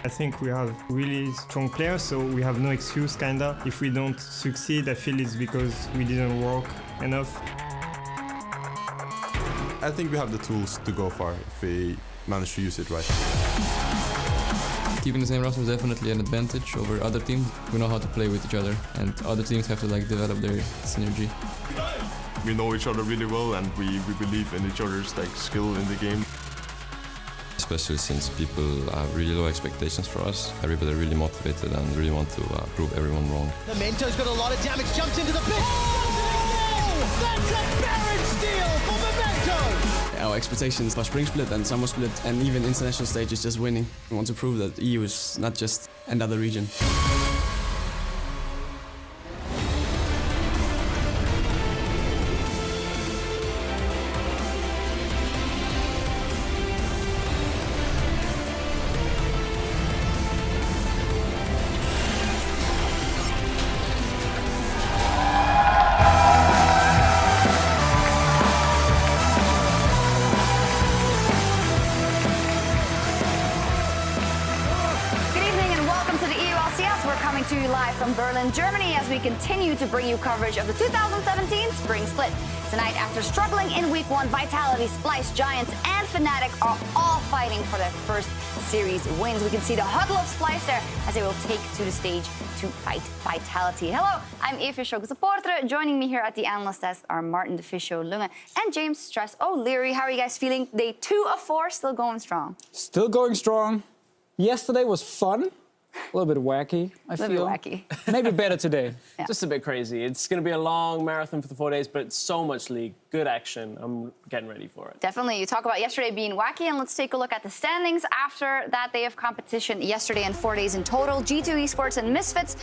I think we have really strong players, so we have no excuse, kinda. If we don't succeed, I feel it's because we didn't work enough. I think we have the tools to go far if we manage to use it right. Keeping the same roster is definitely an advantage over other teams. We know how to play with each other, and other teams have to develop their synergy. We know each other really well, and we believe in each other's skill in the game. Especially since people have really low expectations for us. Everybody are really motivated and really want to prove everyone wrong. Memento's got a lot of damage, jumps into the pit. Oh! That's a barren steal for Memento! Our expectations for Spring Split and Summer Split and even international stage is just winning. We want to prove that EU is not just another region. To you live from Berlin, Germany, as we continue to bring you coverage of the 2017 Spring Split. Tonight, after struggling in Week 1, Vitality, Splyce, Giants, and Fnatic are all fighting for their first series wins. We can see the huddle of Splyce there as they will take to the stage to fight Vitality. Hello, I'm Eva Schouk-Supporter. Joining me here at the analyst desk are Martin de Fischo Lunge and James Stress O'Leary. How are you guys feeling? Day 2 of 4, still going strong? Still going strong. Yesterday was fun. A little bit wacky, I feel. A little bit wacky. Maybe better today. Yeah. Just a bit crazy. It's going to be a long marathon for the 4 days, but so much league, good action. I'm getting ready for it. Definitely. You talk about yesterday being wacky, and let's take a look at the standings after that day of competition yesterday and 4 days in total. G2 Esports and Misfits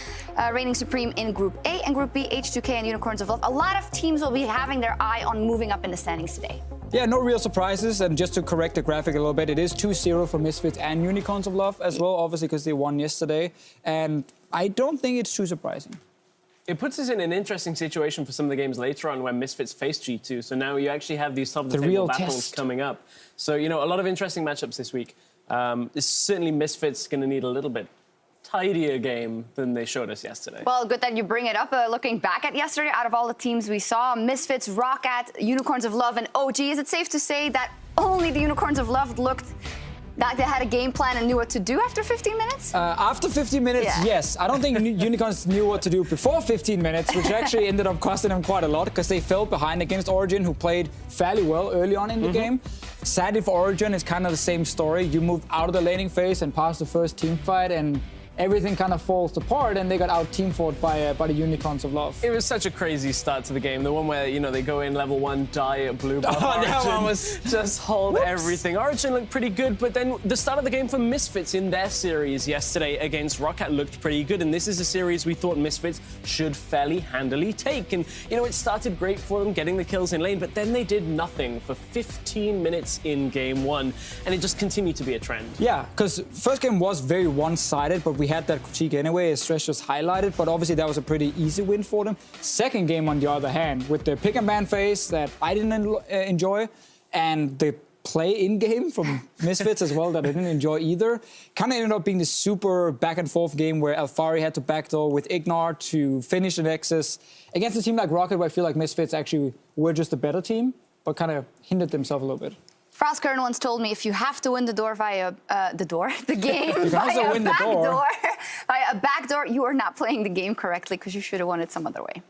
reigning supreme in Group A, and Group B, H2K and Unicorns of Love. A lot of teams will be having their eye on moving up in the standings today. Yeah, no real surprises. And just to correct the graphic a little bit, it is 2-0 for Misfits and Unicorns of Love as well, obviously, because they won yesterday. And I don't think it's too surprising. It puts us in an interesting situation for some of the games later on when Misfits face G2. So now you actually have these top-of-the-table battles coming up. So, you know, a lot of interesting matchups this week. Certainly Misfits going to need a little bit tidier game than they showed us yesterday. Well, good that you bring it up. Looking back at yesterday, out of all the teams we saw, Misfits, Roccat, Unicorns of Love, and OG, is it safe to say that only the Unicorns of Love looked like they had a game plan and knew what to do after 15 minutes? After 15 minutes, yeah. Yes. I don't think Unicorns knew what to do before 15 minutes, which actually ended up costing them quite a lot because they fell behind against Origin, who played fairly well early on in the game. Sadly for Origin, it's kind of the same story. You move out of the laning phase and past the first team fight, and everything kind of falls apart, and they got out-team fought by the Unicorns of Love. It was such a crazy start to the game. The one where, you know, they go in level 1, die at blue buff. Oh, that one was just hold everything. Origin looked pretty good, but then the start of the game for Misfits in their series yesterday against Roccat looked pretty good, and this is a series we thought Misfits should fairly handily take. And, you know, it started great for them, getting the kills in lane, but then they did nothing for 15 minutes in game 1, and it just continued to be a trend. Yeah, because first game was very one-sided, but we had that critique anyway, as Stress just highlighted, but obviously that was a pretty easy win for them. Second game, on the other hand, with the pick and ban phase that I didn't enjoy, and the play in-game from Misfits as well that I didn't enjoy either, kind of ended up being this super back-and-forth game where Alphari had to backdoor with Ignar to finish the Nexus against a team like Rocket, where I feel like Misfits actually were just a better team, but kind of hindered themselves a little bit. Frost Kern once told me, if you have to win the door via the game you can also via win the door. Via a backdoor, you are not playing the game correctly because you should have won it some other way.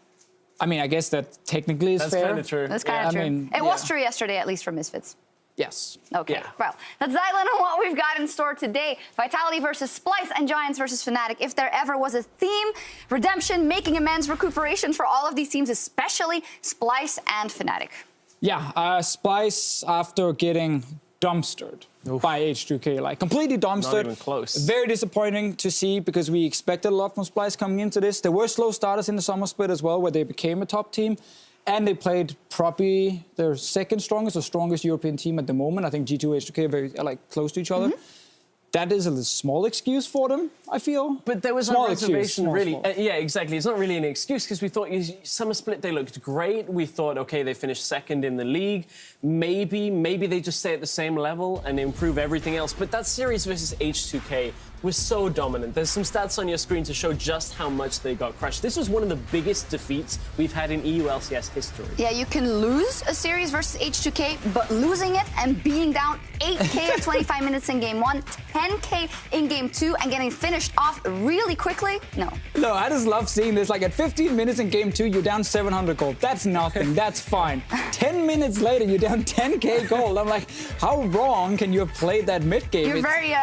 I mean, I guess that technically is fair. That's kind of true. That's kind of true. I mean, it was true yesterday, at least for Misfits. Yes. Okay, Yeah. Well, let's dial in on what we've got in store today. Vitality versus Splyce and Giants versus Fnatic. If there ever was a theme, redemption, making amends, recuperation for all of these teams, especially Splyce and Fnatic. Yeah, Splyce, after getting dumpstered by H2K, like completely dumpstered. Not even close. Very disappointing to see because we expected a lot from Splyce coming into this. There were slow starters in the summer split as well, where they became a top team. And they played probably their second strongest or strongest European team at the moment. I think G2 and H2K are very close to each other. that is a small excuse for them, I feel. But there was small a reservation, really. Small. Yeah, exactly. It's not really an excuse because we thought Summer Split, they looked great. We thought, okay, they finished second in the league. Maybe they just stay at the same level and improve everything else. But that series versus H2K was so dominant. There's some stats on your screen to show just how much they got crushed. This was one of the biggest defeats we've had in EU LCS history. Yeah, you can lose a series versus H2K, but losing it and being down 8K at 25 minutes in game 1, 10K in game 2, and getting finished off really quickly, no. No, I just love seeing this. Like at 15 minutes in game 2, you're down 700 gold. That's nothing. That's fine. 10 minutes later, you're down 10K gold. I'm like, how wrong can you have played that mid game? You're very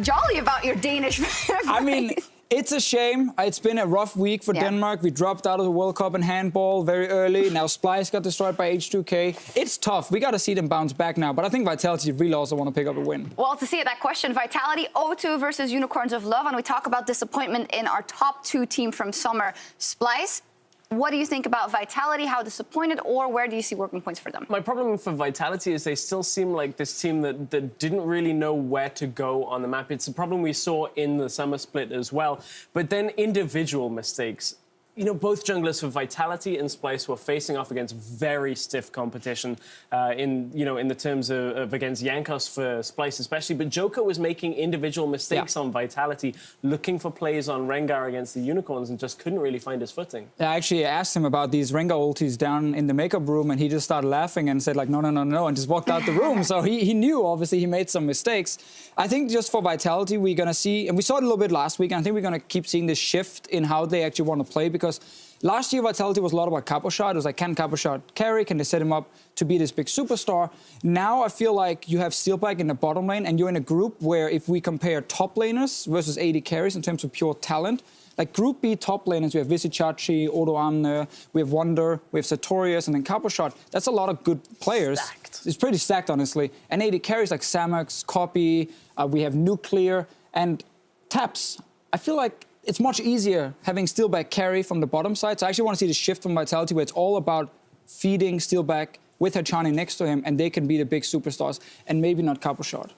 jolly about your Danish. I mean, it's a shame. It's been a rough week for Denmark. We dropped out of the World Cup in handball very early. Now Splice got destroyed by H2K. It's tough. We got to see them bounce back now. But I think Vitality really also want to pick up a win. Well, to see that question, Vitality 0-2 versus Unicorns of Love. And we talk about disappointment in our top 2 team from summer, Splice. What do you think about Vitality? How disappointed, or where do you see working points for them? My problem for Vitality is they still seem like this team that didn't really know where to go on the map. It's a problem we saw in the Summer Split as well. But then individual mistakes. You know, both junglers for Vitality and Splice were facing off against very stiff competition in the terms of against Jankos for Splice especially. But Joker was making individual mistakes on Vitality, looking for plays on Rengar against the Unicorns and just couldn't really find his footing. I actually asked him about these Rengar ultis down in the makeup room, and he just started laughing and said like, no, and just walked out the room. So he knew, obviously, he made some mistakes. I think just for Vitality, we're going to see, and we saw it a little bit last week, and I think we're going to keep seeing this shift in how they actually want to play, because last year Vitality was a lot about Caposhot. It was like, can Caposhot carry? Can they set him up to be this big superstar? Now I feel like you have Steelback in the bottom lane, and you're in a group where if we compare top laners versus AD carries in terms of pure talent, like Group B top laners, we have Visichachi, Odo Amne, we have Wonder, we have Sartorius, and then Caposhot. That's a lot of good players. Stacked. It's pretty stacked, honestly. And AD carries like Samax, Copy, we have Nuclear, and Taps. I feel like it's much easier having Steelback carry from the bottom side. So I actually want to see the shift from Vitality where it's all about feeding Steelback with Hachani next to him, and they can be the big superstars, and maybe not Caposhot.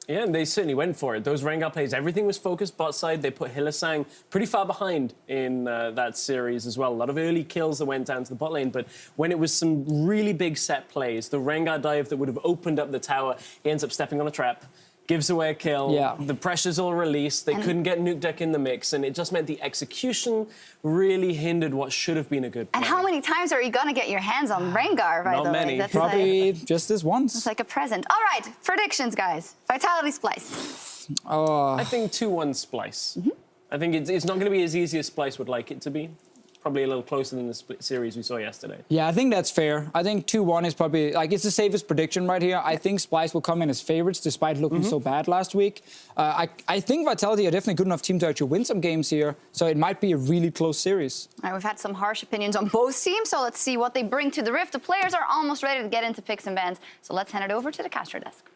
Yeah, and they certainly went for it. Those Rengar plays, everything was focused bot side. They put Hylissang pretty far behind in that series as well. A lot of early kills that went down to the bot lane, but when it was some really big set plays, the Rengar dive that would have opened up the tower, he ends up stepping on a trap, gives away a kill, the pressure's all released, they couldn't get Nuke Deck in the mix, and it just meant the execution really hindered what should have been a good play. And how many times are you going to get your hands on Rengar, by the way? Not many. That's Probably just this once. It's like a present. All right, predictions, guys. Vitality Splice. I think 2-1 Splice. I think it's not going to be as easy as Splice would like it to be. Probably a little closer than the split series we saw yesterday. Yeah, I think that's fair. I think 2-1 is probably, like, it's the safest prediction right here. I think Splice will come in as favorites despite looking so bad last week. I think Vitality are definitely a good enough team to actually win some games here, so it might be a really close series. All right, we've had some harsh opinions on both teams, so let's see what they bring to the Rift. The players are almost ready to get into picks and bans, so let's hand it over to the caster desk.